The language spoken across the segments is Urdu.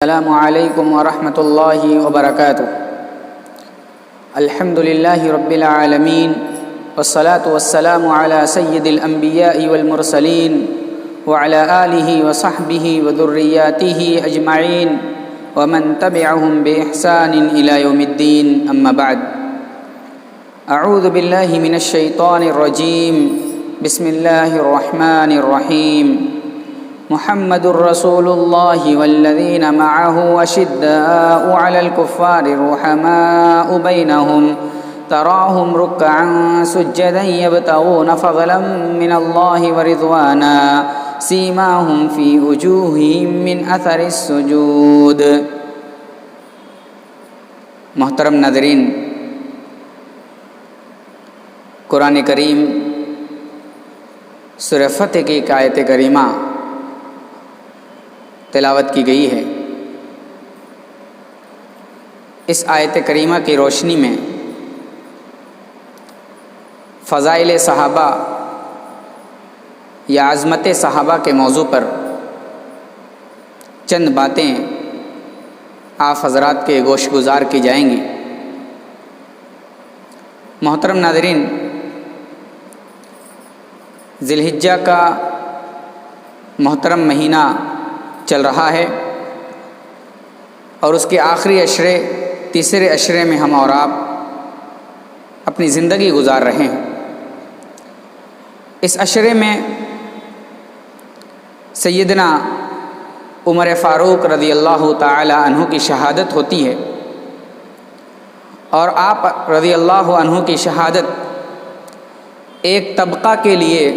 السلام علیکم ورحمۃ اللہ وبرکاتہ۔ الحمد للہ رب العالمین والصلاة والسلام علی سید الانبیاء والمرسلین وعلی آلہ وصحبہ وذریاتہ اجمعین ومن تبعہم بإحسان الی یوم الدین، اما بعد۔ اعوذ باللہ من الشیطان الرجیم، بسم اللہ الرحمن الرحیم۔ محمد رسول اللہ والذین معه اشداء علی الکفار رحماء بینہم تراہم رکعا سجدا یبتغون فضلا من اللہ ورضوانا سیماہم فی وجوہہم من اثر السجود۔ محترم ناظرین، قرآن کریم سورہ فتح کی ایک آیت کریمہ تلاوت کی گئی ہے۔ اس آیت کریمہ کی روشنی میں فضائل صحابہ یا عظمت صحابہ کے موضوع پر چند باتیں آپ حضرات کے گوش گزار کی جائیں گی۔ محترم ناظرین، ذی الحجہ کا محترم مہینہ چل رہا ہے اور اس کے آخری عشرے، تیسرے عشرے میں ہم اور آپ اپنی زندگی گزار رہے ہیں۔ اس عشرے میں سیدنا عمر فاروق رضی اللہ تعالی عنہ کی شہادت ہوتی ہے، اور آپ رضی اللہ عنہ کی شہادت ایک طبقہ کے لیے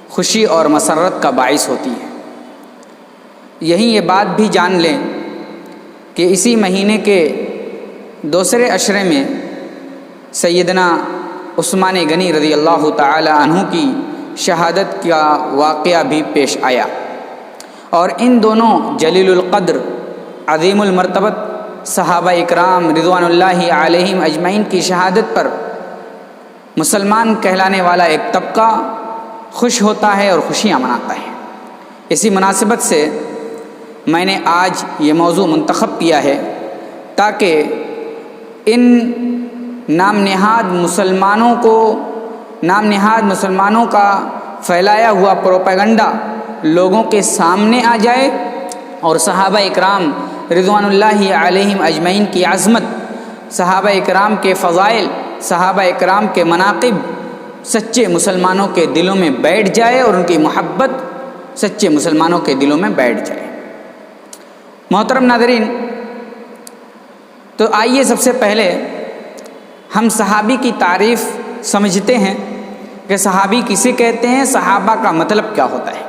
خوشی اور مسرت کا باعث ہوتی ہے۔ یہیں یہ بات بھی جان لیں کہ اسی مہینے کے دوسرے عشرے میں سیدنا عثمان غنی رضی اللہ تعالی عنہ کی شہادت کا واقعہ بھی پیش آیا، اور ان دونوں جلیل القدر، عظیم المرتبت صحابہ اکرام رضوان اللہ علیہم اجمعین کی شہادت پر مسلمان کہلانے والا ایک طبقہ خوش ہوتا ہے اور خوشیاں مناتا ہے۔ اسی مناسبت سے میں نے آج یہ موضوع منتخب کیا ہے تاکہ ان نام نہاد مسلمانوں کا پھیلایا ہوا پروپیگنڈا لوگوں کے سامنے آ جائے، اور صحابہ اکرام رضوان اللہ علیہم اجمعین کی عظمت، صحابہ اکرام کے فضائل، صحابہ اکرام کے مناقب سچے مسلمانوں کے دلوں میں بیٹھ جائے، اور ان کی محبت سچے مسلمانوں کے دلوں میں بیٹھ جائے۔ محترم ناظرین، تو آئیے سب سے پہلے ہم صحابی کی تعریف سمجھتے ہیں کہ صحابی کسے کہتے ہیں، صحابہ کا مطلب کیا ہوتا ہے۔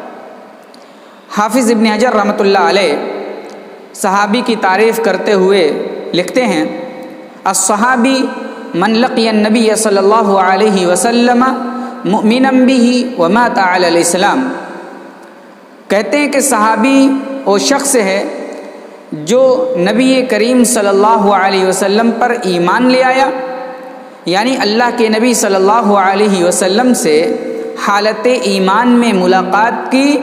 حافظ ابن حجر رحمۃ اللہ علیہ صحابی کی تعریف کرتے ہوئے لکھتے ہیں: الصحابی من لقی النبی صلی اللہ علیہ وسلم مؤمنا بہ ومات علی الاسلام۔ کہتے ہیں کہ صحابی وہ شخص ہے جو نبی کریم صلی اللہ علیہ وسلم پر ایمان لے آیا، یعنی اللہ کے نبی صلی اللہ علیہ وسلم سے حالت ایمان میں ملاقات کی،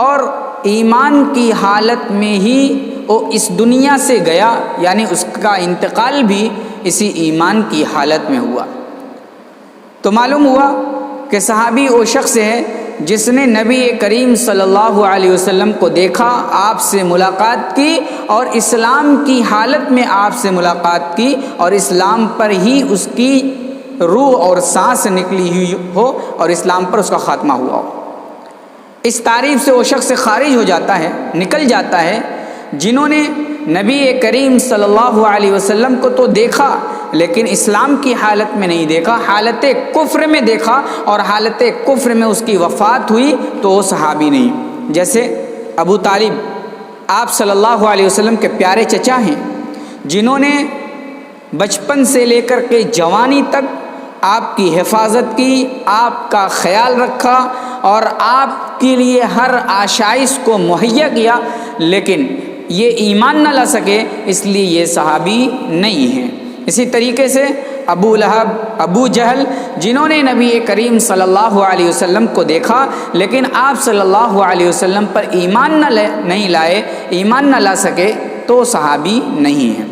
اور ایمان کی حالت میں ہی وہ اس دنیا سے گیا، یعنی اس کا انتقال بھی اسی ایمان کی حالت میں ہوا۔ تو معلوم ہوا کہ صحابی وہ شخص ہے جس نے نبی کریم صلی اللہ علیہ وسلم کو دیکھا، آپ سے ملاقات کی، اور اسلام کی حالت میں آپ سے ملاقات کی، اور اسلام پر ہی اس کی روح اور سانس نکلی ہوئی ہو، اور اسلام پر اس کا خاتمہ ہوا ہو۔ اس تعریف سے وہ شخص خارج ہو جاتا ہے، نکل جاتا ہے جنہوں نے نبی کریم صلی اللہ علیہ وسلم کو تو دیکھا لیکن اسلام کی حالت میں نہیں دیکھا، حالت کفر میں دیکھا، اور حالت کفر میں اس کی وفات ہوئی، تو وہ صحابی نہیں۔ جیسے ابو طالب آپ صلی اللہ علیہ وسلم کے پیارے چچا ہیں، جنہوں نے بچپن سے لے کر کے جوانی تک آپ کی حفاظت کی، آپ کا خیال رکھا، اور آپ کے لیے ہر آشائش کو مہیا کیا، لیکن یہ ایمان نہ لا سکے، اس لیے یہ صحابی نہیں ہیں۔ اسی طریقے سے ابو لہب، ابو جہل، جنہوں نے نبی کریم صلی اللہ علیہ وسلم کو دیکھا لیکن آپ صلی اللہ علیہ وسلم پر ایمان نہیں لائے، ایمان نہ لا سکے، تو صحابی نہیں ہیں۔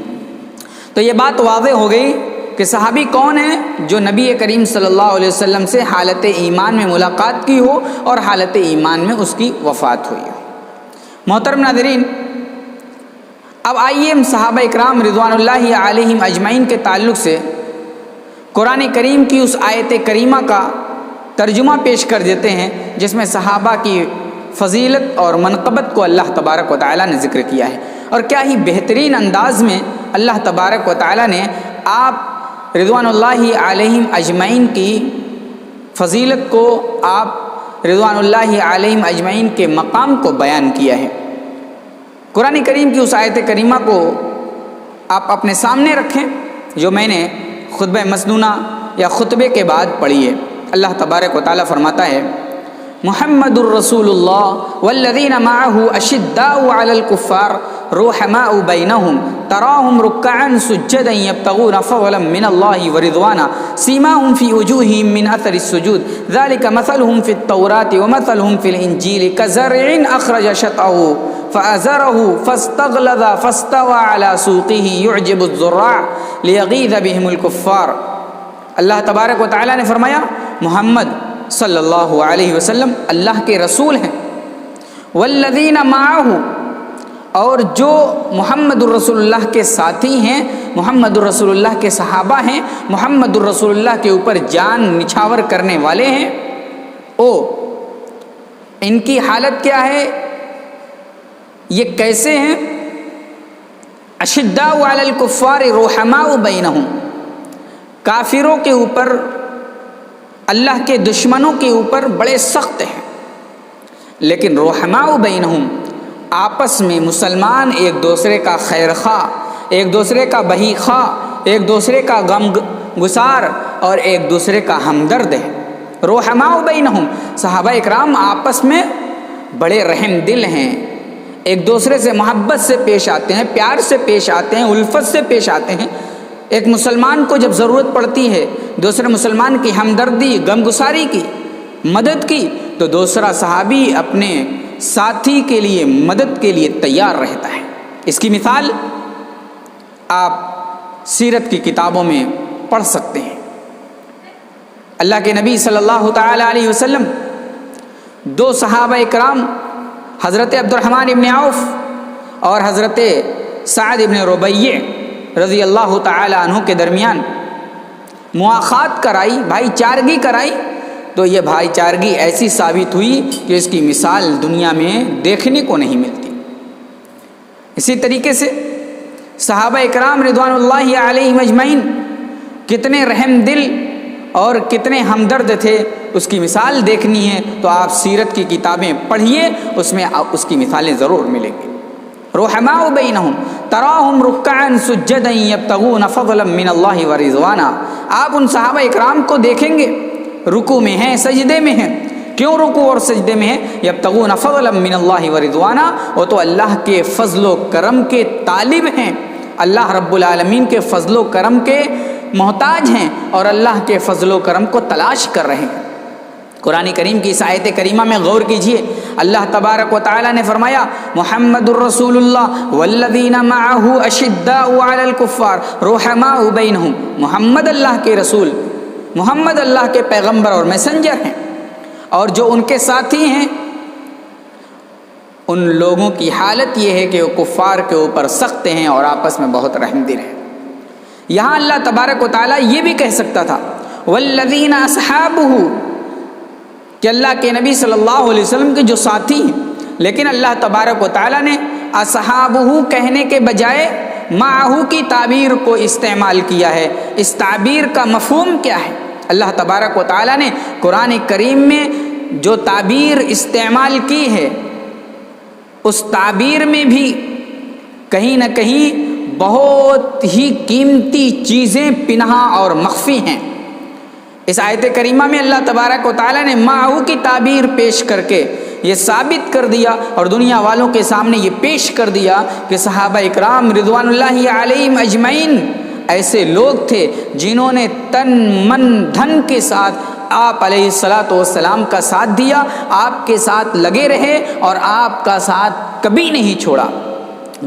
تو یہ بات واضح ہو گئی کہ صحابی کون ہے؟ جو نبی کریم صلی اللہ علیہ وسلم سے حالت ایمان میں ملاقات کی ہو اور حالت ایمان میں اس کی وفات ہوئی ہو۔ محترم ناظرین، اب آئیے ہم صحابہ اکرام رضوان اللہ علیہم اجمعین کے تعلق سے قرآن کریم کی اس آیت کریمہ کا ترجمہ پیش کر دیتے ہیں جس میں صحابہ کی فضیلت اور منقبت کو اللہ تبارک و تعالیٰ نے ذکر کیا ہے، اور کیا ہی بہترین انداز میں اللہ تبارک و تعالیٰ نے آپ رضوان اللہ علیہم اجمعین کی فضیلت کو، آپ رضوان اللہ علیہم اجمعین کے مقام کو بیان کیا ہے۔ قرآن کریم کی اس آیت کریمہ کو آپ اپنے سامنے رکھیں جو میں نے خطبہ مسنونہ یا خطبے کے بعد پڑھی ہے۔ اللہ تبارک و تعالیٰ فرماتا ہے، محمد الرسول اللہ والذین معہ اشداء علی الکفار رحماء بینہم تراہم رکعا سجدا یبتغون فضلا من اللہ ورضوانا سیماہم فی وجوہہم من اثر السجود ذلک مثلہم فی التوراۃ ومثلہم فی الانجیل کزرع اخرج شطأہ فآزرہ فاستغلظ فاستوى على سوقہ یعجب الزراع لیغیظ بہم الکفار۔ اللہ تبارک و تعالیٰ نے فرمایا محمد صلی اللہ علیہ وسلم اللہ کے رسول ہیں، والذین معہ، اور جو محمد الرسول اللہ کے ساتھی ہیں، محمد الرسول اللہ کے صحابہ ہیں، محمد الرسول اللہ کے اوپر جان نچھاور کرنے والے ہیں، ان کی حالت کیا ہے، یہ کیسے ہیں؟ اشداء علی الکفار رحماء بینہم، کافروں کے اوپر، اللہ کے دشمنوں کے اوپر بڑے سخت ہیں، لیکن رحماء بینہم، آپس میں مسلمان ایک دوسرے کا خیر خواہ، ایک دوسرے کا بہی خواہ، ایک دوسرے کا غم گسار اور ایک دوسرے کا ہمدرد ہے۔ رحماء بینہم، صحابہ اکرام آپس میں بڑے رحم دل ہیں، ایک دوسرے سے محبت سے پیش آتے ہیں، پیار سے پیش آتے ہیں، الفت سے پیش آتے ہیں۔ ایک مسلمان کو جب ضرورت پڑتی ہے دوسرے مسلمان کی ہمدردی، غمگساری کی، مدد کی، تو دوسرا صحابی اپنے ساتھی کے لیے مدد کے لیے تیار رہتا ہے۔ اس کی مثال آپ سیرت کی کتابوں میں پڑھ سکتے ہیں۔ اللہ کے نبی صلی اللہ تعالی علیہ وسلم دو صحابہ اکرام حضرت عبد الرحمن ابن عوف اور حضرت سعد ابن ربیع رضی اللہ تعالی عنہ کے درمیان مواخات کرائی، بھائی چارگی کرائی، تو یہ بھائی چارگی ایسی ثابت ہوئی کہ اس کی مثال دنیا میں دیکھنے کو نہیں ملتی۔ اسی طریقے سے صحابہ اکرام رضوان اللہ علیہم اجمعین کتنے رحم دل اور کتنے ہمدرد تھے، اس کی مثال دیکھنی ہے تو آپ سیرت کی کتابیں پڑھیے، اس میں اس کی مثالیں ضرور ملیں گی۔ رحماء بینہم تراہم رکعا سجدا یبتغون فضلا من اللہ ورضوانا، آپ ان صحابہ اکرام کو دیکھیں گے رکوع میں ہیں، سجدے میں ہیں۔ کیوں رکوع اور سجدے میں ہیں؟ یبتغون فضلا من اللہ ورضوانا، وہ تو اللہ کے فضل و کرم کے طالب ہیں، اللہ رب العالمین کے فضل و کرم کے محتاج ہیں اور اللہ کے فضل و کرم کو تلاش کر رہے ہیں۔ قرآن کریم کی اس آیت کریمہ میں غور کیجئے، اللہ تبارک و تعالی نے فرمایا محمد الرسول اللہ والذین معہ اشداء علی الکفار رحماء بینہم، محمد اللہ کے رسول، محمد اللہ کے پیغمبر اور میسنجر ہیں، اور جو ان کے ساتھی ہیں ان لوگوں کی حالت یہ ہے کہ وہ کفار کے اوپر سخت ہیں اور آپس میں بہت رحم دل ہیں۔ یہاں اللہ تبارک و تعالی یہ بھی کہہ سکتا تھا والذین اصحابہ، کہ اللہ کے نبی صلی اللہ علیہ وسلم کے جو ساتھی ہیں، لیکن اللہ تبارک و تعالی نے اصحابہ کہنے کے بجائے معہ کی تعبیر کو استعمال کیا ہے۔ اس تعبیر کا مفہوم کیا ہے؟ اللہ تبارک و تعالی نے قرآن کریم میں جو تعبیر استعمال کی ہے اس تعبیر میں بھی کہیں نہ کہیں بہت ہی قیمتی چیزیں پنہاں اور مخفی ہیں۔ اس آیت کریمہ میں اللہ تبارک و تعالی نے معہ کی تعبیر پیش کر کے یہ ثابت کر دیا اور دنیا والوں کے سامنے یہ پیش کر دیا کہ صحابہ اکرام رضوان اللہ علیہم اجمعین ایسے لوگ تھے جنہوں نے تن من دھن کے ساتھ آپ علیہ الصلاۃ والسلام کا ساتھ دیا، آپ کے ساتھ لگے رہے اور آپ کا ساتھ کبھی نہیں چھوڑا۔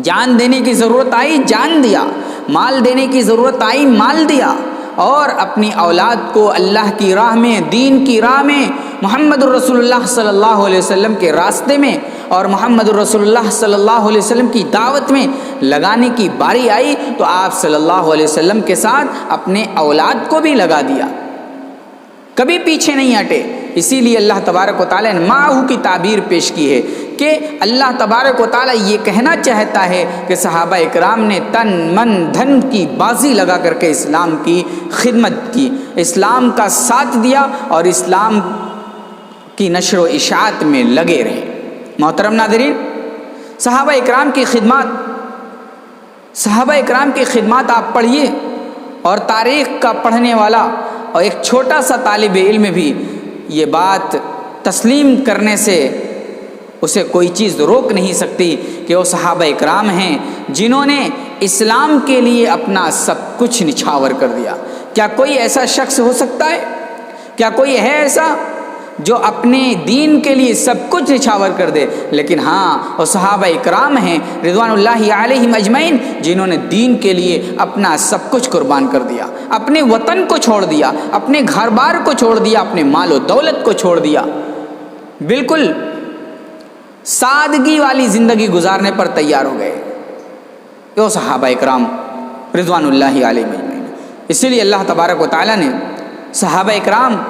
جان دینے کی ضرورت آئی جان دیا، مال دینے کی ضرورت آئی مال دیا، اور اپنی اولاد کو اللہ کی راہ میں، دین کی راہ میں، محمد الرسول اللہ صلی اللہ علیہ وسلم کے راستے میں اور محمد الرسول اللہ صلی اللہ علیہ وسلم کی دعوت میں لگانے کی باری آئی تو آپ صلی اللہ علیہ وسلم کے ساتھ اپنے اولاد کو بھی لگا دیا، کبھی پیچھے نہیں ہٹے۔ اسی لیے اللہ تبارک و تعالیٰ نے معہ کی تعبیر پیش کی ہے کہ اللہ تبارک و تعالیٰ یہ کہنا چاہتا ہے کہ صحابہ اکرام نے تن من دھن کی بازی لگا کر کے اسلام کی خدمت کی، اسلام کا ساتھ دیا اور اسلام کی نشر و اشاعت میں لگے رہے۔ محترم ناظرین، صحابہ اکرام کی خدمات آپ پڑھیے، اور تاریخ کا پڑھنے والا اور ایک چھوٹا سا طالب علم بھی یہ بات تسلیم کرنے سے اسے کوئی چیز روک نہیں سکتی کہ وہ صحابہ اکرام ہیں جنہوں نے اسلام کے لیے اپنا سب کچھ نچھاور کر دیا۔ کیا کوئی ایسا شخص ہو سکتا ہے؟ کیا کوئی ہے ایسا جو اپنے دین کے لیے سب کچھ نچھاور کر دے؟ لیکن ہاں، وہ صحابہ اکرام ہیں رضوان اللہ علیہم اجمعین جنہوں نے دین کے لیے اپنا سب کچھ قربان کر دیا، اپنے وطن کو چھوڑ دیا، اپنے گھر بار کو چھوڑ دیا، اپنے مال و دولت کو چھوڑ دیا، بالکل سادگی والی زندگی گزارنے پر تیار ہو گئے وہ صحابہ اکرام رضوان اللہ علیہم اجمعین۔ اسی لیے اللہ تبارک و تعالیٰ نے صحابہ اکرام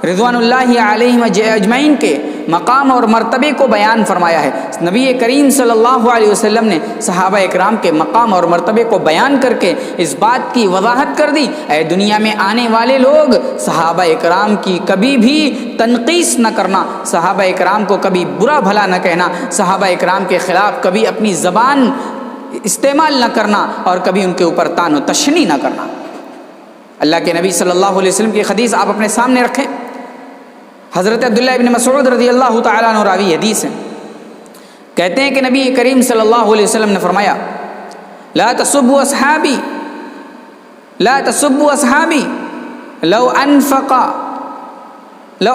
رضوان اللہ علیہم اجمعین کے مقام اور مرتبے کو بیان فرمایا ہے۔ نبی کریم صلی اللہ علیہ وسلم نے صحابہ اکرام کے مقام اور مرتبے کو بیان کر کے اس بات کی وضاحت کر دی، اے دنیا میں آنے والے لوگ صحابہ اکرام کی کبھی بھی تنقیس نہ کرنا، صحابہ اکرام کو کبھی برا بھلا نہ کہنا، صحابہ اکرام کے خلاف کبھی اپنی زبان استعمال نہ کرنا اور کبھی ان کے اوپر طعن و تشنیع نہ کرنا۔ اللہ کے نبی صلی اللہ علیہ وسلم کی حدیث آپ اپنے سامنے رکھیں۔ حضرت عبداللہ ابن مسعود رضی اللہ تعالیٰ عنہ راوی حدیث ہے، کہتے ہیں کہ نبی کریم صلی اللہ علیہ وسلم نے فرمایا لا تسبوا اصحابی لو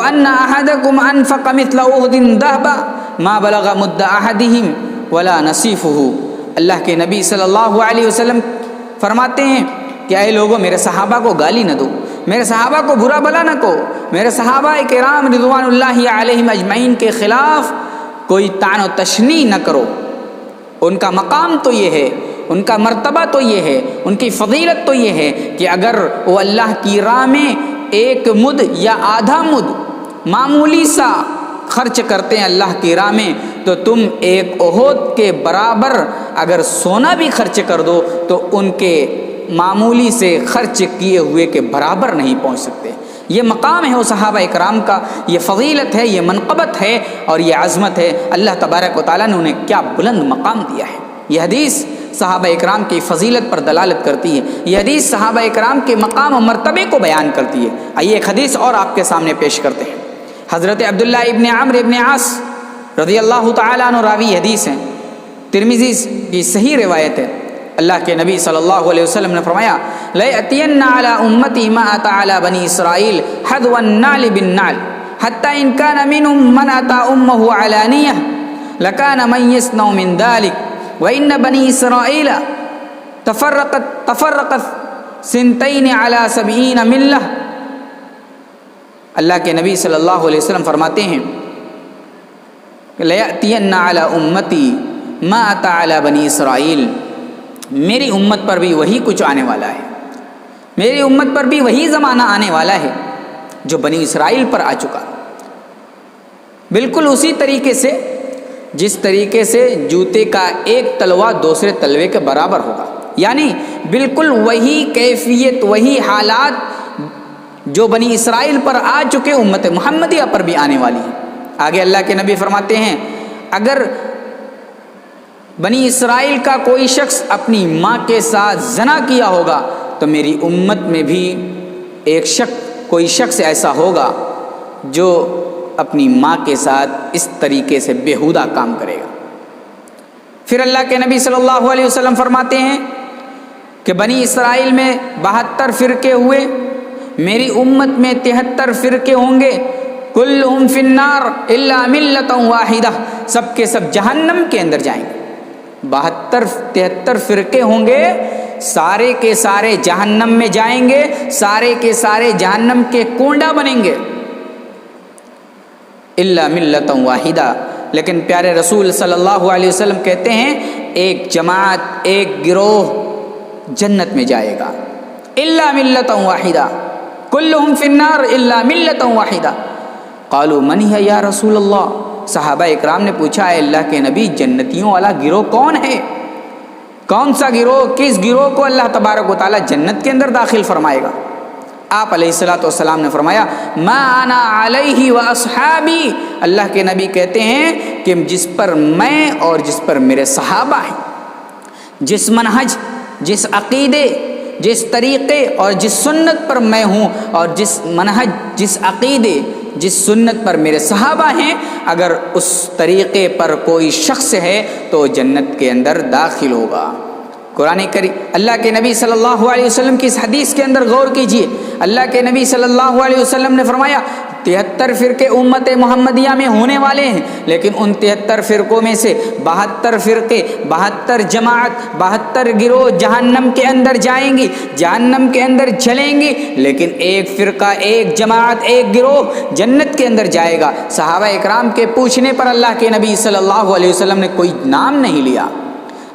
ان احدکم انفق مثل احد ذهبا ما بلغ مد احدهم ولا نصیفه۔ اللہ کے نبی صلی اللہ علیہ وسلم فرماتے ہیں کہ اے لوگوں، میرے صحابہ کو گالی نہ دو، میرے صحابہ کو برا بھلا نہ کہو، میرے صحابہ کرام رضوان اللہ علیہم اجمعین کے خلاف کوئی طعن و تشنیع نہ کرو۔ ان کا مقام تو یہ ہے، ان کا مرتبہ تو یہ ہے، ان کی فضیلت تو یہ ہے کہ اگر وہ اللہ کی راہ میں ایک مد یا آدھا مد معمولی سا خرچ کرتے ہیں اللہ کی راہ میں، تو تم ایک احد کے برابر اگر سونا بھی خرچ کر دو تو ان کے معمولی سے خرچ کیے ہوئے کے برابر نہیں پہنچ سکتے۔ یہ مقام ہے وہ صحابہ اکرام کا، یہ فضیلت ہے، یہ منقبت ہے اور یہ عظمت ہے۔ اللہ تبارک و تعالیٰ نے انہیں کیا بلند مقام دیا ہے۔ یہ حدیث صحابہ اکرام کی فضیلت پر دلالت کرتی ہے، یہ حدیث صحابہ اکرام کے مقام و مرتبے کو بیان کرتی ہے۔ آئیے ایک حدیث اور آپ کے سامنے پیش کرتے ہیں۔ حضرت عبداللہ ابن عمرو ابن عاص رضی اللہ تعالیٰ عنہ راوی حدیث ہیں، ترمذی کی صحیح روایت ہے۔ اللہ کے نبی صلی اللہ علیہ وسلم نے فرمایا لَيَأْتِيَنَّ عَلَىٰ أُمَّتِي مَا أَتَىٰ عَلَىٰ بَنِي إِسْرَائِيلَ حَذْوَ النَّعْلِ بِالنَّعْلِ حَتَّىٰ إِنْ كَانَ مِنْهُمْ مَنْ أَتَىٰ أُمَّهُ عَلَانِيَةً لَكَانَ مَنْ يَصْنَعُ مِنْ ذَلِكَ وَإِنَّ بَنِي إِسْرَائِيلَ تَفَرَّقَتْ سِنْتَيْنِ عَلَىٰ 70 مِلَّةٍ۔ اللہ کے نبی صلی اللہ علیہ وسلم فرماتے ہیں لَيَأْتِيَنَّ عَلَىٰ أُمَّتِي مَا أَتَىٰ عَلَىٰ بَنِي إِسْرَائِيلَ، میری امت پر بھی وہی کچھ آنے والا ہے، میری امت پر بھی وہی زمانہ آنے والا ہے جو بنی اسرائیل پر آ چکا، بالکل اسی طریقے سے جس طریقے سے جوتے کا ایک تلوا دوسرے تلوے کے برابر ہوگا، یعنی بالکل وہی کیفیت، وہی حالات جو بنی اسرائیل پر آ چکے امت محمدیہ پر بھی آنے والی ہے۔ آگے اللہ کے نبی فرماتے ہیں اگر بنی اسرائیل کا کوئی شخص اپنی ماں کے ساتھ زنا کیا ہوگا تو میری امت میں بھی کوئی شخص ایسا ہوگا جو اپنی ماں کے ساتھ اس طریقے سے بیہودہ کام کرے گا۔ پھر اللہ کے نبی صلی اللہ علیہ وسلم فرماتے ہیں کہ بنی اسرائیل میں 72 فرقے ہوئے، میری امت میں 73 فرقے ہوں گے، کلہم فی النار الا ملۃ واحدہ، سب کے سب جہنم کے اندر جائیں گے۔ 73 فرقے ہوں گے، سارے کے سارے جہنم میں جائیں گے، سارے کے سارے جہنم کے کونڈا بنیں گے، الا ملۃ واحدہ۔ لیکن پیارے رسول صلی اللہ علیہ وسلم کہتے ہیں ایک جماعت، ایک گروہ جنت میں جائے گا، الا ملۃ واحدہ، کلہم فی النار الا ملۃ واحدہ۔ قالوا من ہے یا رسول اللہ، صحابہ اکرام نے پوچھا اے اللہ کے نبی جنتیوں والا گروہ کون ہے؟ کون سا گروہ، کس گروہ کو اللہ تبارک و تعالیٰ جنت کے اندر داخل فرمائے گا؟ آپ علیہ الصلوۃ والسلام نے فرمایا ما انا علیہ واصحابی، اللہ کے نبی کہتے ہیں کہ جس پر میں اور جس پر میرے صحابہ ہیں، جس منہج، جس عقیدے، جس طریقے اور جس سنت پر میں ہوں، اور جس منہج، جس عقیدے، جس سنت پر میرے صحابہ ہیں، اگر اس طریقے پر کوئی شخص ہے تو جنت کے اندر داخل ہوگا۔ قرآن کریم، اللہ کے نبی صلی اللہ علیہ وسلم کی اس حدیث کے اندر غور کیجئے، اللہ کے نبی صلی اللہ علیہ وسلم نے فرمایا 73 فرقے امت محمدیہ میں ہونے والے ہیں، لیکن ان 73 فرقوں میں سے 72 فرقے، 72 جماعت، 72 گروہ جہنم کے اندر جائیں گی، جہنم کے اندر جلیں گی، لیکن ایک فرقہ، ایک جماعت، ایک گروہ جنت کے اندر جائے گا۔ صحابہ اکرام کے پوچھنے پر اللہ کے نبی صلی اللہ علیہ وسلم نے کوئی نام نہیں لیا۔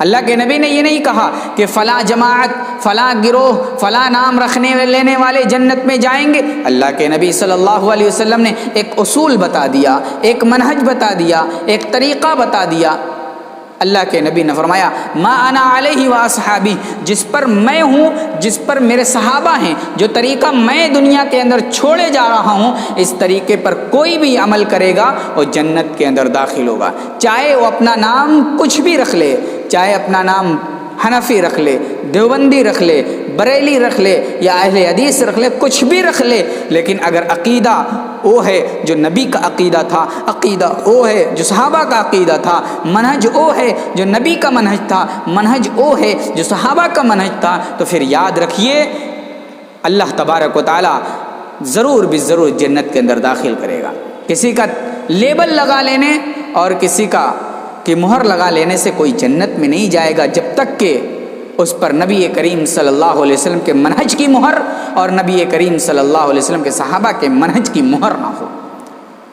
اللہ کے نبی نے یہ نہیں کہا کہ فلاں جماعت، فلاں گروہ، فلاں نام رکھنے لینے والے جنت میں جائیں گے۔ اللہ کے نبی صلی اللہ علیہ وسلم نے ایک اصول بتا دیا، ایک منہج بتا دیا، ایک طریقہ بتا دیا۔ اللہ کے نبی نے فرمایا ما انا علیہ واصحابی، جس پر میں ہوں، جس پر میرے صحابہ ہیں، جو طریقہ میں دنیا کے اندر چھوڑے جا رہا ہوں، اس طریقے پر کوئی بھی عمل کرے گا وہ جنت کے اندر داخل ہوگا، چاہے وہ اپنا نام کچھ بھی رکھ لے، چاہے اپنا نام حنفی رکھ لے، دیوبندی رکھ لے، بریلی رکھ لے، یا اہل حدیث رکھ لے، کچھ بھی رکھ لے، لیکن اگر عقیدہ وہ ہے جو نبی کا عقیدہ تھا، عقیدہ وہ ہے جو صحابہ کا عقیدہ تھا، منہج وہ ہے جو نبی کا منہج تھا، منہج وہ ہے جو صحابہ کا منہج تھا، تو پھر یاد رکھیے اللہ تبارک و تعالیٰ ضرور بالضرور جنت کے اندر داخل کرے گا۔ کسی کا لیبل لگا لینے اور کسی کا کہ مہر لگا لینے سے کوئی جنت میں نہیں جائے گا، جب تک کہ اس پر نبی کریم صلی اللہ علیہ وسلم کے منہج کی مہر اور نبی کریم صلی اللہ علیہ وسلم کے صحابہ کے منہج کی مہر نہ ہو۔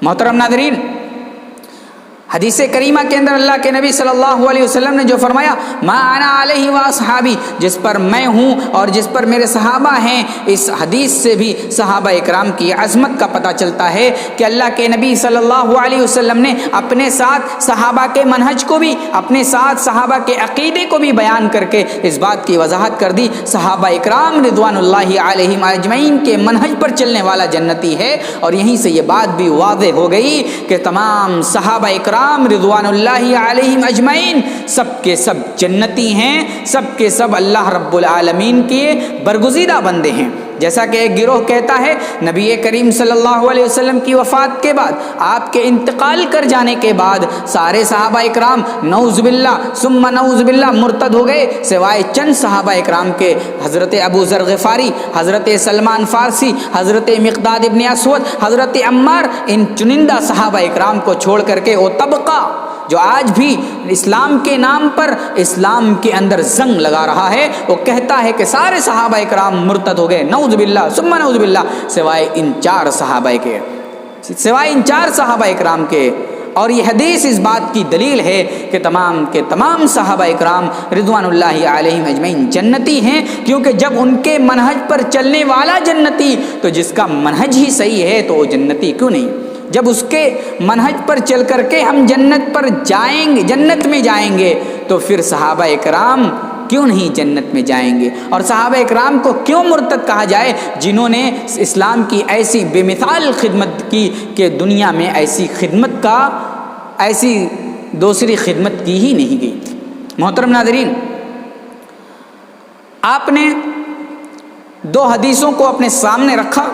محترم ناظرین، حدیث کریمہ کے اندر اللہ کے نبی صلی اللہ علیہ وسلم نے جو فرمایا ما انا علیہ واصحابی، جس پر میں ہوں اور جس پر میرے صحابہ ہیں، اس حدیث سے بھی صحابہ اکرام کی عظمت کا پتہ چلتا ہے کہ اللہ کے نبی صلی اللہ علیہ وسلم نے اپنے ساتھ صحابہ کے منہج کو بھی، اپنے ساتھ صحابہ کے عقیدے کو بھی بیان کر کے اس بات کی وضاحت کر دی صحابہ اکرام رضوان اللہ علیہم اجمعین کے منہج پر چلنے والا جنتی ہے، اور یہیں سے یہ بات بھی واضح ہو گئی کہ تمام صحابہ اکرام رضوان اللہ علیہم اجمعین سب کے سب جنتی ہیں، سب کے سب اللہ رب العالمین کے برگزیدہ بندے ہیں۔ جیسا کہ ایک گروہ کہتا ہے نبی کریم صلی اللہ علیہ وسلم کی وفات کے بعد، آپ کے انتقال کر جانے کے بعد سارے صحابہ اکرام نعوذ باللہ ثم نعوذ باللہ مرتد ہو گئے، سوائے چند صحابہ اکرام کے، حضرت ابو ذر غفاری، حضرت سلمان فارسی، حضرت مقداد ابن اسود، حضرت عمار، ان چنندہ صحابہ اکرام کو چھوڑ کر کے وہ طبقہ جو آج بھی اسلام کے نام پر اسلام کے اندر زنگ لگا رہا ہے، وہ کہتا ہے کہ سارے صحابہ اکرام مرتد ہو گئے، نعوذ باللہ ثم نعوذ باللہ، سوائے ان چار صحابہ اکرام کے۔ اور یہ حدیث اس بات کی دلیل ہے کہ تمام کے تمام صحابہ اکرام رضوان اللہ علیہم اجمعین جنتی ہیں، کیونکہ جب ان کے منہج پر چلنے والا جنتی، تو جس کا منہج ہی صحیح ہے تو وہ جنتی کیوں نہیں؟ جب اس کے منہج پر چل کر کے ہم جنت پر جائیں گے، جنت میں جائیں گے، تو پھر صحابہ اکرام کیوں نہیں جنت میں جائیں گے؟ اور صحابہ اکرام کو کیوں مرتد کہا جائے جنہوں نے اسلام کی ایسی بے مثال خدمت کی کہ دنیا میں ایسی دوسری خدمت کی ہی نہیں گئی۔ محترم ناظرین، آپ نے دو حدیثوں کو اپنے سامنے رکھا،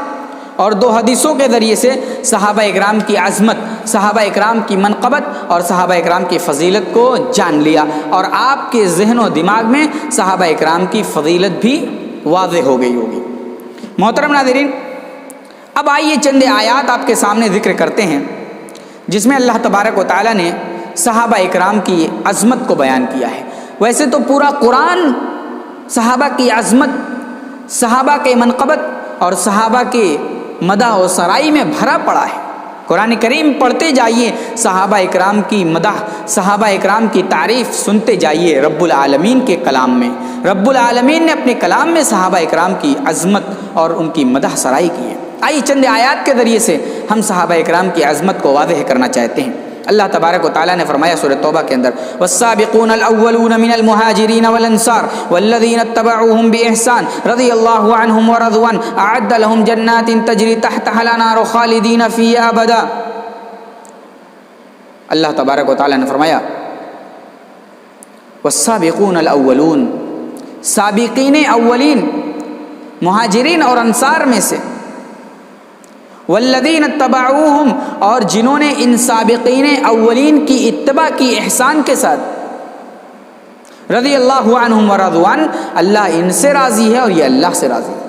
اور 2 حدیثوں کے ذریعے سے صحابہ اکرام کی عظمت، صحابہ اکرام کی منقبت اور صحابہ اکرام کی فضیلت کو جان لیا، اور آپ کے ذہن و دماغ میں صحابہ اکرام کی فضیلت بھی واضح ہو گئی ہوگی۔ محترم ناظرین، اب آئیے چند آیات آپ کے سامنے ذکر کرتے ہیں جس میں اللہ تبارک و تعالیٰ نے صحابہ اکرام کی عظمت کو بیان کیا ہے۔ ویسے تو پورا قرآن صحابہ کی عظمت، صحابہ کے منقبت اور صحابہ کے مدح و سرائی میں بھرا پڑا ہے۔ قرآن کریم پڑھتے جائیے، صحابہ اکرام کی مدح، صحابہ اکرام کی تعریف سنتے جائیے رب العالمین کے کلام میں۔ رب العالمین نے اپنے کلام میں صحابہ اکرام کی عظمت اور ان کی مدح سرائی کی ہے۔ آئیے چند آیات کے ذریعے سے ہم صحابہ اکرام کی عظمت کو واضح کرنا چاہتے ہیں۔ اللہ تبارک و تعالیٰ نے فرمایا سورہ توبہ کے اندر، والسابقون الاولون من المہاجرین والانصار والذین اتبعوهم بإحسان رضی اللہ عنہم ورضوا عنہ اعد لهم جنات تجری تحتها الانہار خالدین فیہا ابدا۔ اللہ تبارک و تعالیٰ نے فرمایا والسابقون الاولون، سابقین اولین مہاجرین اور انصار میں سے، والذین اتبعوہم، اور جنہوں نے ان سابقین اولین کی اتباع کی احسان کے ساتھ، رضی اللہ عنہم ورضوا عنہ، اللہ ان سے راضی ہے اور یہ اللہ سے راضی ہے،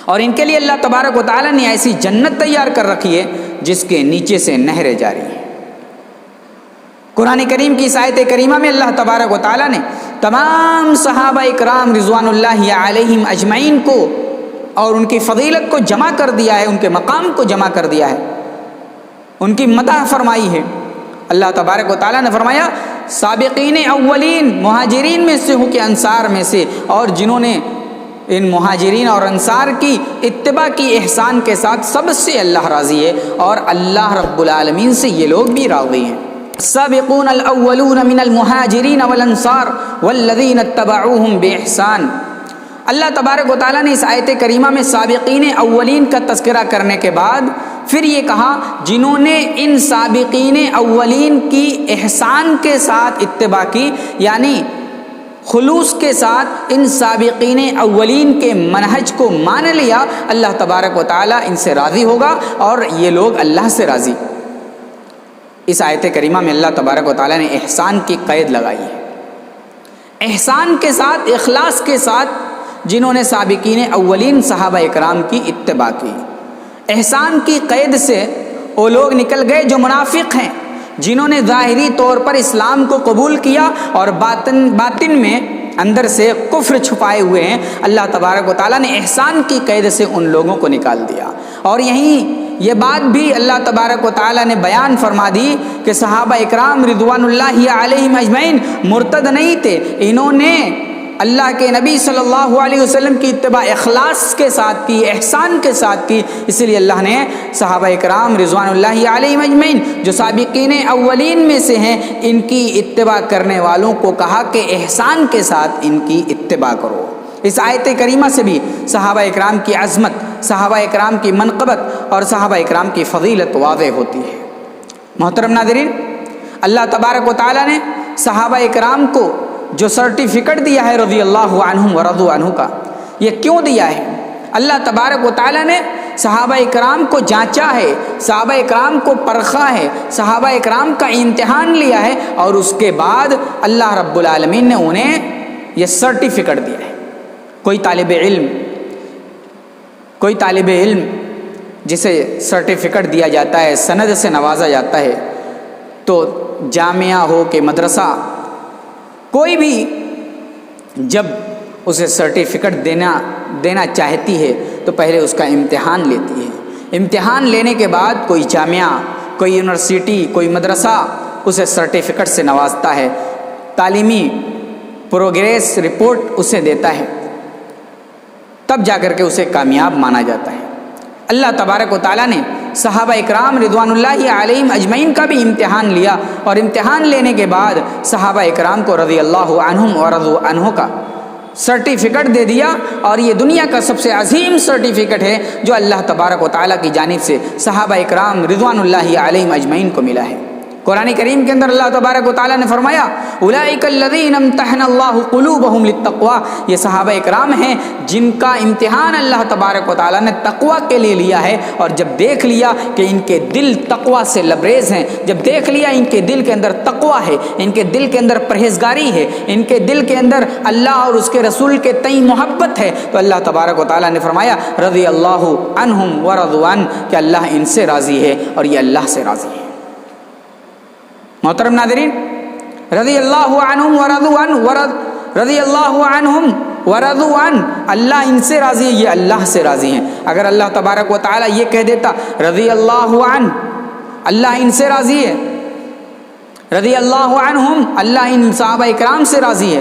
اور ان کے لیے اللہ تبارک و تعالیٰ نے ایسی جنت تیار کر رکھی ہے جس کے نیچے سے نہریں جاری ہیں۔ قرآن کریم کی اس آیت کریمہ میں اللہ تبارک و تعالیٰ نے تمام صحابہ اکرام رضوان اللہ علیہم اجمعین کو اور ان کی فضیلت کو جمع کر دیا ہے، ان کے مقام کو جمع کر دیا ہے، ان کی مدح فرمائی ہے۔ اللہ تبارک و تعالیٰ نے فرمایا سابقین اولین، مہاجرین میں سے ہو کہ انصار میں سے، اور جنہوں نے ان مہاجرین اور انصار کی اتباع کی احسان کے ساتھ، سب سے اللہ راضی ہے اور اللہ رب العالمین سے یہ لوگ بھی راضی ہیں۔ السابقون الاولون من المہاجرین والانصار والذین اتبعوہم بإحسان۔ اللہ تبارک و تعالیٰ نے اس آیت کریمہ میں سابقین اولین کا تذکرہ کرنے کے بعد پھر یہ کہا جنہوں نے ان سابقین اولین کی احسان کے ساتھ اتباع کی، یعنی خلوص کے ساتھ ان سابقین اولین کے منہج کو مان لیا، اللہ تبارک و تعالیٰ ان سے راضی ہوگا اور یہ لوگ اللہ سے راضی۔ اس آیت کریمہ میں اللہ تبارک و تعالیٰ نے احسان کی قید لگائی ہے۔ احسان کے ساتھ، اخلاص کے ساتھ جنہوں نے سابقین اولین صحابہ اکرام کی اتباع کی۔ احسان کی قید سے وہ لوگ نکل گئے جو منافق ہیں، جنہوں نے ظاہری طور پر اسلام کو قبول کیا اور باطن میں اندر سے کفر چھپائے ہوئے ہیں۔ اللہ تبارک و تعالیٰ نے احسان کی قید سے ان لوگوں کو نکال دیا، اور یہیں یہ بات بھی اللہ تبارک و تعالیٰ نے بیان فرما دی کہ صحابہ اکرام رضوان اللہ علیہم اجمعین مرتد نہیں تھے، انہوں نے اللہ کے نبی صلی اللہ علیہ وسلم کی اتباع اخلاص کے ساتھ کی، احسان کے ساتھ کی، اس لیے اللہ نے صحابہ اکرام رضوان اللہ علیہم اجمعین جو سابقین اولین میں سے ہیں ان کی اتباع کرنے والوں کو کہا کہ احسان کے ساتھ ان کی اتباع کرو۔ اس آیت کریمہ سے بھی صحابہ اکرام کی عظمت، صحابہ اکرام کی منقبت اور صحابہ اکرام کی فضیلت واضح ہوتی ہے۔ محترم ناظرین، اللہ تبارک و تعالیٰ نے صحابہ اکرام کو جو سرٹیفکیٹ دیا ہے رضی اللہ عنہم ورضوا عنہ کا، یہ کیوں دیا ہے؟ اللہ تبارک و تعالیٰ نے صحابہ اکرام کو جانچا ہے، صحابہ اکرام کو پرکھا ہے، صحابہ اکرام کا امتحان لیا ہے، اور اس کے بعد اللہ رب العالمین نے انہیں یہ سرٹیفکیٹ دیا ہے۔ کوئی طالب علم جسے سرٹیفکیٹ دیا جاتا ہے، سند سے نوازا جاتا ہے، تو جامعہ ہو کہ مدرسہ، کوئی بھی جب اسے سرٹیفکیٹ دینا چاہتی ہے تو پہلے اس کا امتحان لیتی ہے۔ امتحان لینے کے بعد کوئی جامعہ، کوئی یونیورسٹی، کوئی مدرسہ اسے سرٹیفکیٹ سے نوازتا ہے، تعلیمی پروگریس رپورٹ اسے دیتا ہے، تب جا کر کے اسے کامیاب مانا جاتا ہے۔ اللہ تبارک و تعالیٰ نے صحابہ اکرام رضوان اللہ علیہم اجمعین کا بھی امتحان لیا، اور امتحان لینے کے بعد صحابہ اکرام کو رضی اللہ عنہم ورضوا عنہ کا سرٹیفکیٹ دے دیا، اور یہ دنیا کا سب سے عظیم سرٹیفکیٹ ہے جو اللہ تبارک و تعالیٰ کی جانب سے صحابہ اکرام رضوان اللہ علیہم اجمعین کو ملا ہے۔ قرآن کریم کے اندر اللہ تبارک و تعالیٰ نے فرمایا اولئک الذین امتحن اللہ قلوبہم للتقوی، یہ صحابہ اکرام ہیں جن کا امتحان اللہ تبارک و تعالیٰ نے تقوی کے لیے لیا ہے، اور جب دیکھ لیا کہ ان کے دل تقوی سے لبریز ہیں، جب دیکھ لیا ان کے دل کے اندر تقوی ہے، ان کے دل کے اندر پرہیزگاری ہے، ان کے دل کے اندر اللہ اور اس کے رسول کے تئیں محبت ہے، تو اللہ تبارک و تعالیٰ نے فرمایا رضی اللہ عنہم ورضوا عنہ، کہ اللہ ان سے راضی ہے اور یہ اللہ سے راضی ہے۔ محترم ناظرین، رضی اللہ عنہم ورضوا عنہ، رضی اللہ عنہم ورضوا عنہ، اللہ ان سے راضی ہے، یہ اللہ سے راضی ہیں۔ اگر اللہ تبارک و تعالیٰ یہ کہہ دیتا رضی اللہ عنہ، اللہ ان سے راضی ہے، رضی اللہ عنہم، اللہ ان صحابہ اکرام سے راضی ہے،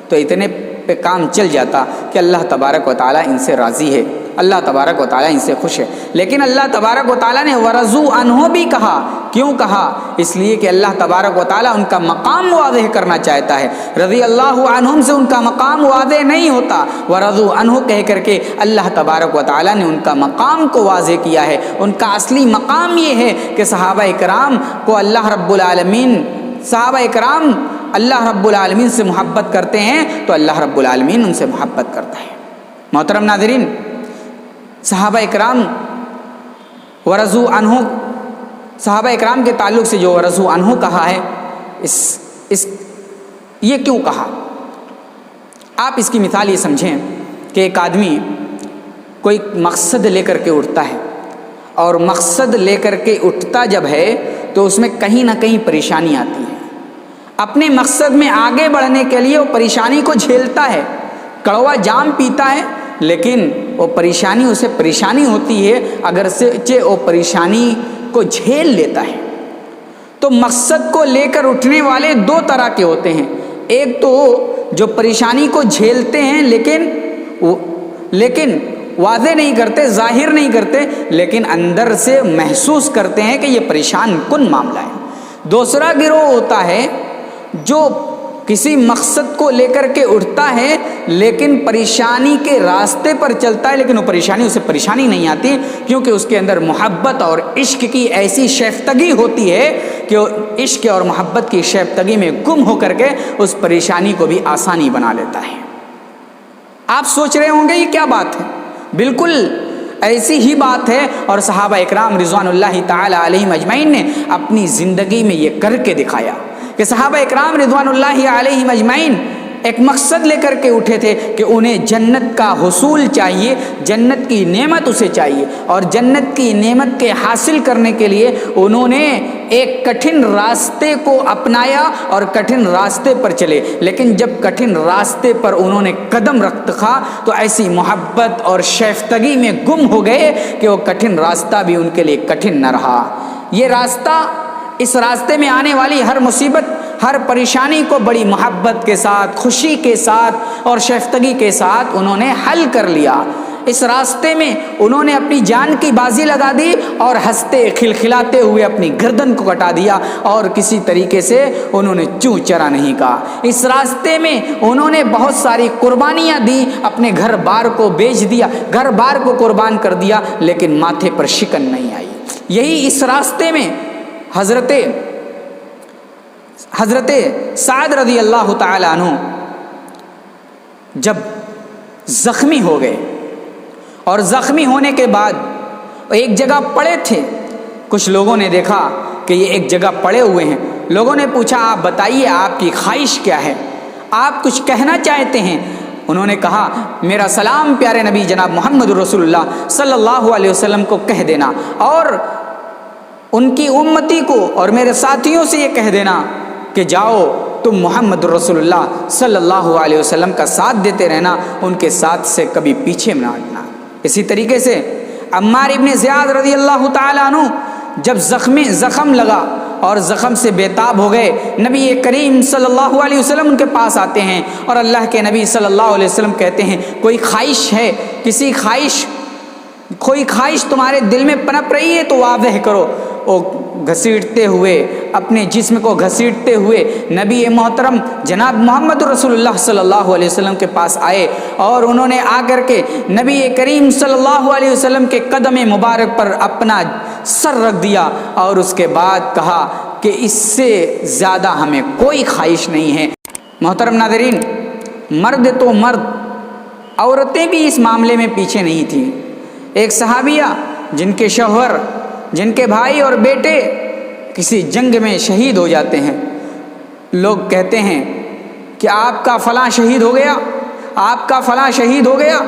تو اتنے پہ کام چل جاتا کہ اللہ تبارک و تعالیٰ ان سے راضی ہے، اللہ تبارک و تعالیٰ ان سے خوش ہے۔ لیکن اللہ تبارک و تعالیٰ نے ورضوا عنہ بھی کہا، کیوں کہا؟ اس لیے کہ اللہ تبارک و تعالیٰ ان کا مقام واضح کرنا چاہتا ہے۔ رضی اللہ عنہم سے ان کا مقام واضح نہیں ہوتا، ورضوا عنہ کہہ کر کے اللہ تبارک و تعالیٰ نے ان کا مقام کو واضح کیا ہے۔ ان کا اصلی مقام یہ ہے کہ صحابہ اکرام کو اللہ رب العالمین، صحابہ اکرام اللہ رب العالمین سے محبت کرتے ہیں تو اللہ رب العالمین ان سے محبت کرتا ہے۔ محترم ناظرین، صحابہ اکرام ورضوا عنہ، صحابہ اکرام کے تعلق سے جو ورضوا عنہ کہا ہے، یہ کیوں کہا؟ آپ اس کی مثال یہ سمجھیں کہ ایک آدمی کوئی مقصد لے کر کے اٹھتا ہے، اور مقصد لے کر کے اٹھتا جب ہے تو اس میں کہیں نہ کہیں پریشانی آتی ہے۔ اپنے مقصد میں آگے بڑھنے کے لیے وہ پریشانی کو جھیلتا ہے، کڑوا جام پیتا ہے، لیکن وہ پریشانی اسے پریشانی ہوتی ہے، اگرچہ وہ پریشانی کو جھیل لیتا ہے۔ تو مقصد کو لے کر اٹھنے والے دو طرح کے ہوتے ہیں، ایک تو جو پریشانی کو جھیلتے ہیں لیکن واضح نہیں کرتے، ظاہر نہیں کرتے، لیکن اندر سے محسوس کرتے ہیں کہ یہ پریشان کن معاملہ ہے۔ دوسرا گروہ ہوتا ہے جو کسی مقصد کو لے کر کے اٹھتا ہے لیکن پریشانی کے راستے پر چلتا ہے، لیکن وہ پریشانی اسے پریشانی نہیں آتی، کیونکہ اس کے اندر محبت اور عشق کی ایسی شیفتگی ہوتی ہے کہ وہ عشق اور محبت کی شیفتگی میں گم ہو کر کے اس پریشانی کو بھی آسانی بنا لیتا ہے۔ آپ سوچ رہے ہوں گے یہ کیا بات ہے؟ بالکل ایسی ہی بات ہے، اور صحابہ اکرام رضوان اللہ تعالی علیہم اجمعین نے اپنی زندگی میں یہ کر کے دکھایا کہ صحابہ اکرام رضوان اللہ علیہم اجمعین ایک مقصد لے کر کے اٹھے تھے کہ انہیں جنت کا حصول چاہیے، جنت کی نعمت اسے چاہیے، اور جنت کی نعمت کے حاصل کرنے کے لیے انہوں نے ایک کٹھن راستے کو اپنایا اور کٹھن راستے پر چلے، لیکن جب کٹھن راستے پر انہوں نے قدم رکھا تو ایسی محبت اور شیفتگی میں گم ہو گئے کہ وہ کٹھن راستہ بھی ان کے لیے کٹھن نہ رہا۔ یہ راستہ، اس راستے میں آنے والی ہر مصیبت، ہر پریشانی کو بڑی محبت کے ساتھ، خوشی کے ساتھ اور شیفتگی کے ساتھ انہوں نے حل کر لیا۔ اس راستے میں انہوں نے اپنی جان کی بازی لگا دی اور ہنستے کھلکھلاتے ہوئے اپنی گردن کو کٹا دیا، اور کسی طریقے سے انہوں نے چوں چرا نہیں کہا۔ اس راستے میں انہوں نے بہت ساری قربانیاں دی، اپنے گھر بار کو بیچ دیا، گھر بار کو قربان کر دیا، لیکن ماتھے پر شکن نہیں آئی۔ یہی اس راستے میں حضرت سعد رضی اللہ تعالی عنہ جب زخمی ہو گئے، اور زخمی ہونے کے بعد ایک جگہ پڑے تھے، کچھ لوگوں نے دیکھا کہ یہ ایک جگہ پڑے ہوئے ہیں، لوگوں نے پوچھا آپ بتائیے آپ کی خواہش کیا ہے، آپ کچھ کہنا چاہتے ہیں؟ انہوں نے کہا میرا سلام پیارے نبی جناب محمد رسول اللہ صلی اللہ علیہ وسلم کو کہہ دینا، اور ان کی امتی کو اور میرے ساتھیوں سے یہ کہہ دینا کہ جاؤ تم محمد رسول اللہ صلی اللہ علیہ وسلم کا ساتھ دیتے رہنا، ان کے ساتھ سے کبھی پیچھے نہ ہٹنا۔ اسی طریقے سے عمار ابن زیاد رضی اللہ تعالیٰ عنہ جب زخم لگا اور زخم سے بےتاب ہو گئے، نبی کریم صلی اللہ علیہ وسلم ان کے پاس آتے ہیں، اور اللہ کے نبی صلی اللہ علیہ وسلم کہتے ہیں کوئی خواہش ہے، کوئی خواہش تمہارے دل میں پنپ رہی ہے تو واضح کرو۔ وہ گھسیٹتے ہوئے، اپنے جسم کو گھسیٹتے ہوئے نبی محترم جناب محمد رسول اللہ صلی اللہ علیہ وسلم کے پاس آئے، اور انہوں نے آ کر کے نبی کریم صلی اللہ علیہ وسلم کے قدم مبارک پر اپنا سر رکھ دیا، اور اس کے بعد کہا کہ اس سے زیادہ ہمیں کوئی خواہش نہیں ہے۔ محترم ناظرین، مرد تو مرد، عورتیں بھی اس معاملے میں پیچھے نہیں تھیں۔ ایک صحابیہ جن کے شوہر، جن کے بھائی اور بیٹے کسی جنگ میں شہید ہو جاتے ہیں، لوگ کہتے ہیں کہ آپ کا فلاں شہید ہو گیا، آپ کا فلاں شہید ہو گیا،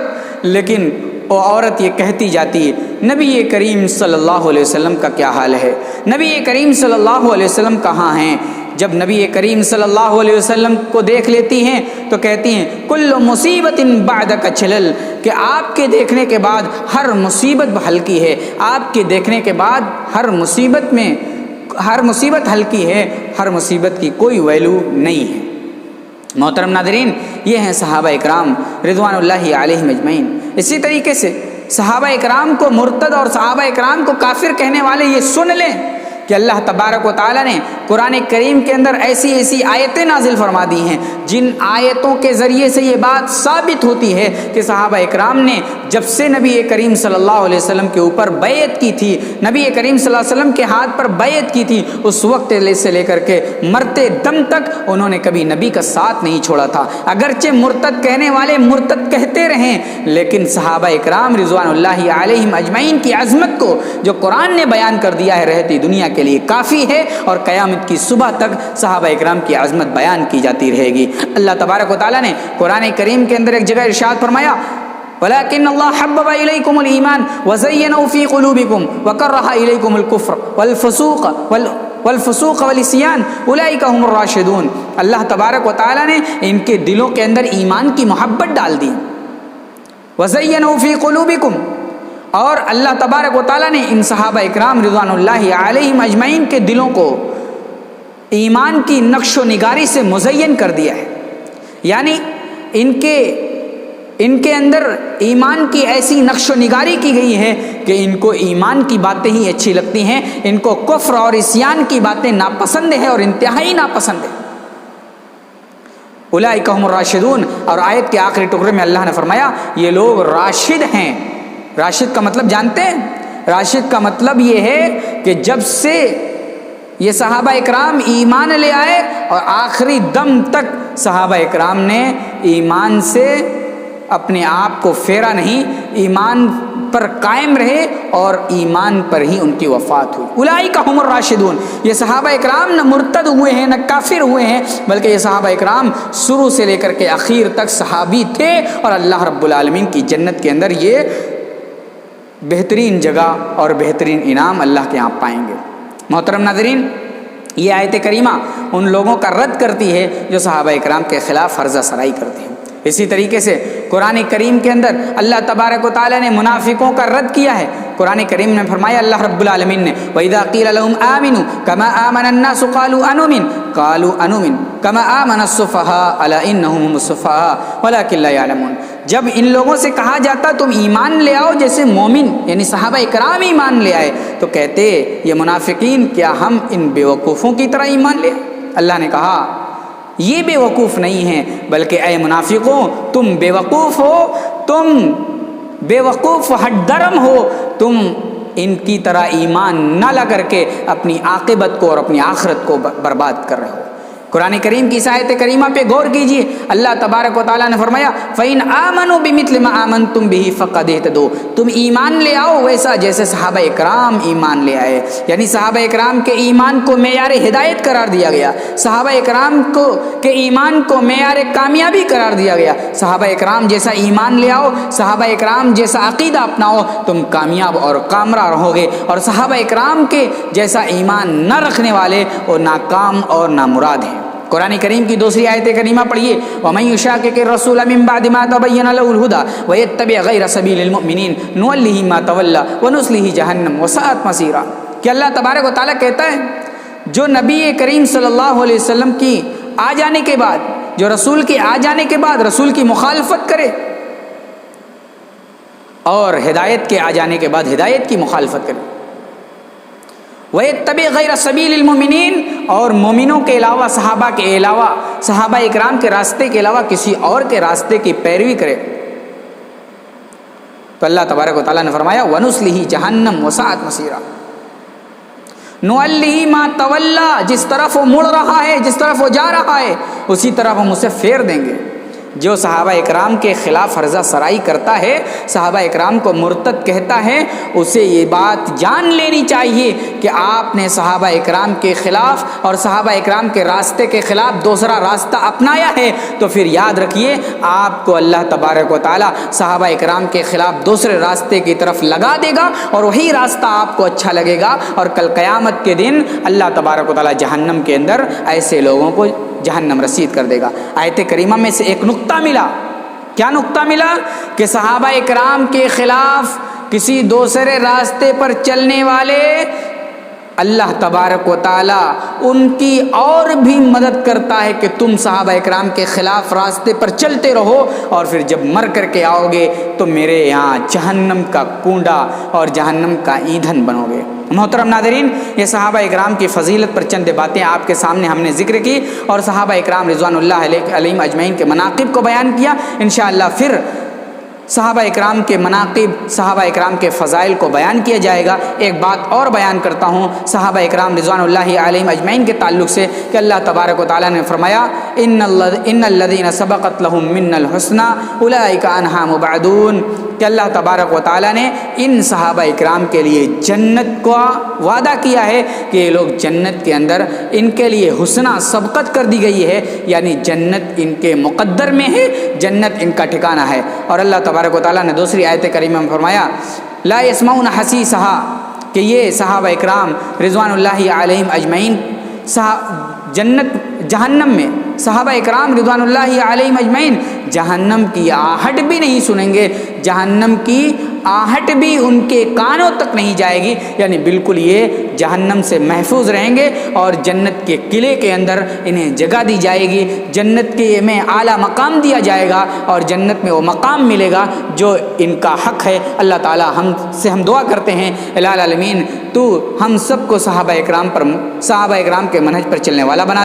لیکن وہ عورت یہ کہتی جاتی ہے نبی کریم صلی اللہ علیہ وسلم کا کیا حال ہے، نبی کریم صلی اللہ علیہ وسلم کہاں ہیں؟ جب نبی کریم صلی اللہ علیہ وسلم کو دیکھ لیتی ہیں تو کہتی ہیں کل مصیبت بعدک چلل، کہ آپ کے دیکھنے کے بعد ہر مصیبت ہلکی ہے، آپ کے دیکھنے کے بعد ہر مصیبت ہلکی ہے، ہر مصیبت کی کوئی ویلو نہیں ہے۔ محترم ناظرین، یہ ہیں صحابہ اکرام رضوان اللہ علیہم اجمعین۔ اسی طریقے سے صحابہ اکرام کو مرتد اور صحابہ اکرام کو کافر کہنے والے یہ سن لیں کہ اللہ تبارک و تعالیٰ نے قرآن کریم کے اندر ایسی ایسی آیتیں نازل فرما دی ہیں جن آیتوں کے ذریعے سے یہ بات ثابت ہوتی ہے کہ صحابہ اکرام نے جب سے نبی کریم صلی اللہ علیہ وسلم کے اوپر بیعت کی تھی، نبی کریم صلی اللہ علیہ وسلم کے ہاتھ پر بیعت کی تھی، اس وقت سے لے کر کے مرتے دم تک انہوں نے کبھی نبی کا ساتھ نہیں چھوڑا تھا۔ اگرچہ مرتد کہنے والے مرتد کہتے رہیں، لیکن صحابہ اکرام رضوان اللہ علیہم اجمعین کی عظمت کو جو قرآن نے بیان کر دیا ہے رہتی دنیا کے لیے کافی ہے، اور قیامت کی صبح تک صحابہ اکرام کی عظمت بیان کی جاتی رہے گی۔ اللہ تبارک و تعالیٰ نے قرآن کریم کے اندر ایک جگہ ارشاد فرمایا وَلَكِنَّ اللَّهَ حَبَّبَ إِلَيْكُمُ الْإِيمَانَ وَزَيَّنَهُ فِي قُلُوبِكُمْ وَكَرَّهَ إِلَيْكُمُ الْكُفْرَ وَالْفُسُوقَ وَالْعِصْيَانَ أُولَئِكَ هُمُ الرَّاشِدُونَ۔ اللہ تبارک و تعالیٰ نے ان کے دلوں کے اندر ایمان کی محبت ڈال دی، وَزَيَّنَهُ فِي قُلُوبِكُمْ، اور اللہ تبارک و تعالیٰ نے ان صحابہ اکرام رضوان اللہ علیہم اجمعین کے دلوں کو ایمان کی نقش و نگاری سے مزین کر دیا ہے، یعنی ان کے اندر ایمان کی ایسی نقش و نگاری کی گئی ہے کہ ان کو ایمان کی باتیں ہی اچھی لگتی ہیں، ان کو کفر اور عصیان کی باتیں ناپسند ہیں اور انتہائی ناپسند ہیں۔ اولئک هم الراشدون، اور آیت کے آخری ٹکڑے میں اللہ نے فرمایا یہ لوگ راشد ہیں۔ راشد کا مطلب جانتے ہیں؟ راشد کا مطلب یہ ہے کہ جب سے یہ صحابہ اکرام ایمان لے آئے اور آخری دم تک صحابہ اکرام نے ایمان سے اپنے آپ کو پھیرا نہیں، ایمان پر قائم رہے اور ایمان پر ہی ان کی وفات ہوئی۔ اولئک هم الراشدون، یہ صحابہ اکرام نہ مرتد ہوئے ہیں نہ کافر ہوئے ہیں، بلکہ یہ صحابہ اکرام شروع سے لے کر کے آخر تک صحابی تھے، اور اللہ رب العالمین کی جنت کے اندر یہ بہترین جگہ اور بہترین انعام اللہ کے ہاں پائیں گے۔ محترم ناظرین، یہ آیت کریمہ ان لوگوں کا رد کرتی ہے جو صحابہ اکرام کے خلاف حرزہ سرائی کرتے ہیں۔ اسی طریقے سے قرآن کریم کے اندر اللہ تبارک و تعالیٰ نے منافقوں کا رد کیا ہے۔ قرآن کریم نے فرمایا اللہ رب العالمین نے وَإِذَا قِيلَ لَهُمْ آمِنُوا كَمَا آمَنَ النَّاسُ قَالُوا أَنُؤْمِنُ كَمَا آمَنَ السُّفَهَاءُ أَلَا إِنَّهُمْ هُمُ السُّفَهَاءُ وَلَكِنْ لَا يَعْلَمُونَ، جب ان لوگوں سے کہا جاتا تم ایمان لے آؤ جیسے مومن یعنی صحابہ اکرام ایمان لے آئے، تو کہتے یہ منافقین کیا ہم ان بے وقوفوں کی طرح ایمان لے آئے؟ اللہ نے کہا یہ بے وقوف نہیں ہیں، بلکہ اے منافقوں تم بے وقوف ہو، تم بے وقوف ہٹ درم ہو، تم ان کی طرح ایمان نہ لا کر کے اپنی عاقبت کو اور اپنی آخرت کو برباد کر رہے ہو۔ قرآن کریم کی آیت کریمہ پہ غور کیجئے، اللہ تبارک و تعالیٰ نے فرمایا فَإِنْ آمَنُوا بِمِثْلِ مَا آمَنْتُمْ بِهِ فَقَدْ اهْتَدَوْا، تم ایمان لے آؤ ویسا جیسے صحابہ اکرام ایمان لے آئے، یعنی صحابہ اکرام کے ایمان کو معیار ہدایت قرار دیا گیا، صحابہ اکرام کے ایمان کو معیار کامیابی قرار دیا گیا۔ صحابہ اکرام جیسا ایمان لے آؤ، صحابہ اکرام جیسا عقیدہ اپناؤ، تم کامیاب اور کامرا رہو گے، اور صحابہ اکرام کے جیسا ایمان نہ رکھنے والے وہ ناکام اور نامراد ہیں۔ قرآن کریم کی دوسری آیت کریمہ پڑھیے وَمَن يُشَاقِقِ الرَّسُولَ مِن بَعْدِ مَا تَبَيَّنَ لَهُ الْهُدَى وَيَتَّبِعْ غَيْرَ سَبِيلِ الْمُؤْمِنِينَ نُوَلِّهِ مَا تَوَلَّى وَنُصْلِهِ جَهَنَّمَ وَسَاءَتْ مَصِيرًا، کہ اللہ تبارک و تعالیٰ کہتا ہے جو نبی کریم صلی اللہ علیہ وسلم کی آ جانے کے بعد، جو رسول کے آ جانے کے بعد رسول کی مخالفت کرے اور ہدایت کے آ جانے کے بعد ہدایت کی مخالفت کرے، وَيَتَّبِعْ غَيْرَ سَبِيلِ الْمُؤْمِنِينَ، اور مومنوں کے علاوہ صحابہ کے علاوہ صحابہ اکرام کے راستے کے علاوہ کسی اور کے راستے کی پیروی کرے، تو اللہ تبارک و تعالیٰ نے فرمایا وَنُصْلِهِ جَهَنَّمَ وَسَاءَتْ مَصِيرًا، نولی ما تولا، جس طرف وہ مڑ رہا ہے، جس طرف وہ جا رہا ہے اسی طرف ہم اسے پھیر دیں گے۔ جو صحابہ اکرام کے خلاف عرضہ سرائی کرتا ہے، صحابہ اکرام کو مرتد کہتا ہے، اسے یہ بات جان لینی چاہیے کہ آپ نے صحابہ اکرام کے خلاف اور صحابہ اکرام کے راستے کے خلاف دوسرا راستہ اپنایا ہے، تو پھر یاد رکھیے آپ کو اللہ تبارک و تعالی صحابہ اکرام کے خلاف دوسرے راستے کی طرف لگا دے گا، اور وہی راستہ آپ کو اچھا لگے گا، اور کل قیامت کے دن اللہ تبارک و تعالی جہنم کے اندر ایسے لوگوں کو جہنم رسید کر دے گا۔ آیت کریمہ میں سے ایک نقطہ ملا، کیا نقطہ ملا؟ کہ صحابہ اکرام کے خلاف کسی دوسرے راستے پر چلنے والے اللہ تبارک و تعالی ان کی اور بھی مدد کرتا ہے کہ تم صحابہ اکرام کے خلاف راستے پر چلتے رہو، اور پھر جب مر کر کے آؤ گے تو میرے یہاں جہنم کا کنڈا اور جہنم کا ایندھن بنو گے۔ محترم ناظرین، یہ صحابہ اکرام کی فضیلت پر چند باتیں آپ کے سامنے ہم نے ذکر کی، اور صحابہ اکرام رضوان اللہ علیہم اجمعین کے مناقب کو بیان کیا۔ انشاءاللہ پھر صحابہ اکرام کے مناقب، صحابہ اکرام کے فضائل کو بیان کیا جائے گا۔ ایک بات اور بیان کرتا ہوں صحابہ اکرام رضوان اللہ علیہم اجمعین کے تعلق سے کہ اللہ تبارک و تعالیٰ نے فرمایا ان الذین سبقت لهم منا الحسنى اولئک عنہا مبعدون، کہ اللہ تبارک و تعالیٰ نے ان صحابہ اکرام کے لیے جنت کا وعدہ کیا ہے کہ یہ لوگ جنت کے اندر ان کے لیے حسنہ سبقت کر دی گئی ہے، یعنی جنت ان کے مقدر میں ہے، جنت ان کا ٹھکانہ ہے۔ اور اللہ تبارک و تعالیٰ نے دوسری آیت کریمہ میں فرمایا لا يسمعون حسیسها، کہ یہ صحابہ اکرام رضوان اللہ علیہم اجمعین جہنم میں صحابہ اکرام رضوان اللہ علیہم اجمعین جہنم کی آہٹ بھی نہیں سنیں گے، جہنم کی آہٹ بھی ان کے کانوں تک نہیں جائے گی، یعنی بالکل یہ جہنم سے محفوظ رہیں گے، اور جنت کے قلعے کے اندر انہیں جگہ دی جائے گی، جنت کے میں اعلیٰ مقام دیا جائے گا، اور جنت میں وہ مقام ملے گا جو ان کا حق ہے۔ اللہ تعالی ہم دعا کرتے ہیں الہ العالمین تو ہم سب کو صحابہ اکرام کے منہج پر چلنے والا بنا۔